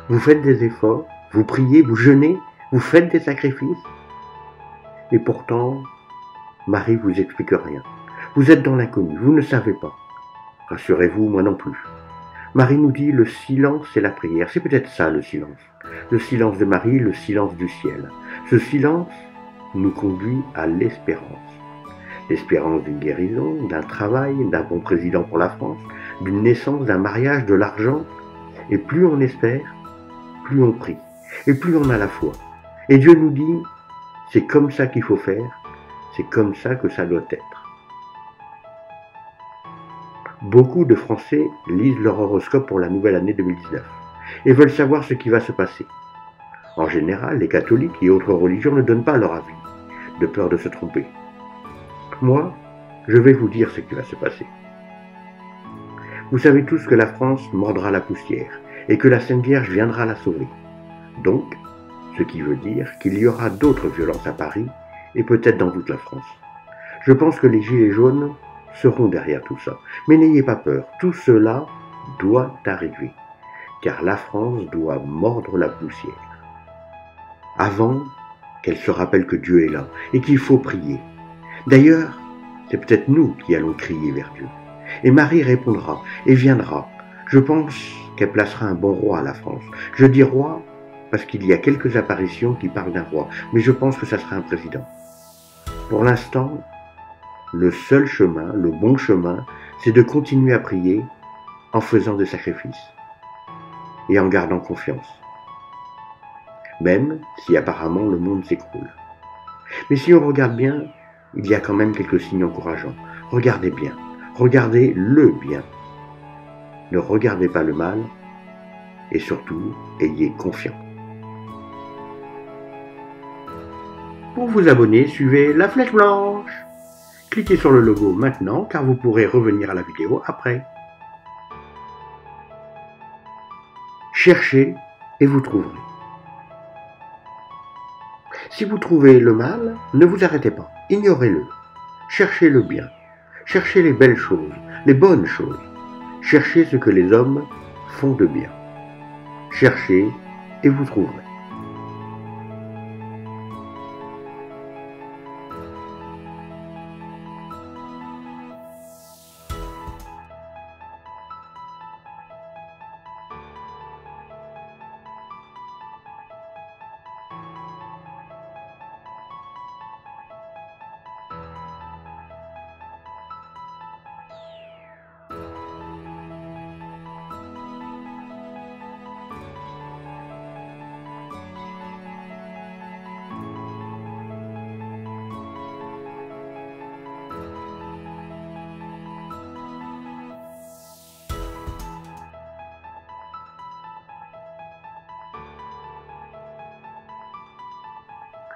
Vous faites des efforts, vous priez, vous jeûnez, vous faites des sacrifices. Et pourtant, Marie vous explique rien. Vous êtes dans l'inconnu, vous ne savez pas. Rassurez-vous, moi non plus. Marie nous dit le silence et la prière. C'est peut-être ça le silence. Le silence de Marie, le silence du ciel. Ce silence nous conduit à l'espérance. L'espérance d'une guérison, d'un travail, d'un bon président pour la France, d'une naissance, d'un mariage, de l'argent. Et plus on espère, plus on prie. Et plus on a la foi. Et Dieu nous dit, c'est comme ça qu'il faut faire, c'est comme ça que ça doit être. Beaucoup de Français lisent leur horoscope pour la nouvelle année 2019 et veulent savoir ce qui va se passer. En général, les catholiques et autres religions ne donnent pas leur avis, de peur de se tromper. Moi, je vais vous dire ce qui va se passer. Vous savez tous que la France mordra la poussière et que la Sainte Vierge viendra la sauver. Donc, ce qui veut dire qu'il y aura d'autres violences à Paris et peut-être dans toute la France. Je pense que les gilets jaunes seront derrière tout ça. Mais n'ayez pas peur, tout cela doit arriver, car la France doit mordre la poussière. Avant qu'elle se rappelle que Dieu est là et qu'il faut prier. D'ailleurs, c'est peut-être nous qui allons crier vers Dieu. Et Marie répondra et viendra. Je pense qu'elle placera un bon roi à la France. Je dis roi parce qu'il y a quelques apparitions qui parlent d'un roi, mais je pense que ça sera un président. Pour l'instant, le seul chemin, le bon chemin, c'est de continuer à prier en faisant des sacrifices et en gardant confiance. Même si apparemment le monde s'écroule. Mais si on regarde bien, il y a quand même quelques signes encourageants. Regardez bien, regardez le bien. Ne regardez pas le mal et surtout, ayez confiance. Pour vous abonner, suivez la flèche blanche. Cliquez sur le logo maintenant car vous pourrez revenir à la vidéo après. Cherchez et vous trouverez. Si vous trouvez le mal, ne vous arrêtez pas, ignorez-le. Cherchez le bien, cherchez les belles choses, les bonnes choses. Cherchez ce que les hommes font de bien. Cherchez et vous trouverez.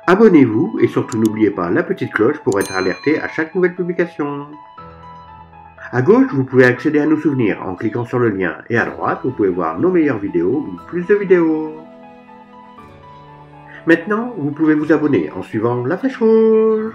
Abonnez-vous et surtout n'oubliez pas la petite cloche pour être alerté à chaque nouvelle publication. À gauche, vous pouvez accéder à nos souvenirs en cliquant sur le lien et à droite, vous pouvez voir nos meilleures vidéos ou plus de vidéos. Maintenant, vous pouvez vous abonner en suivant la flèche rouge.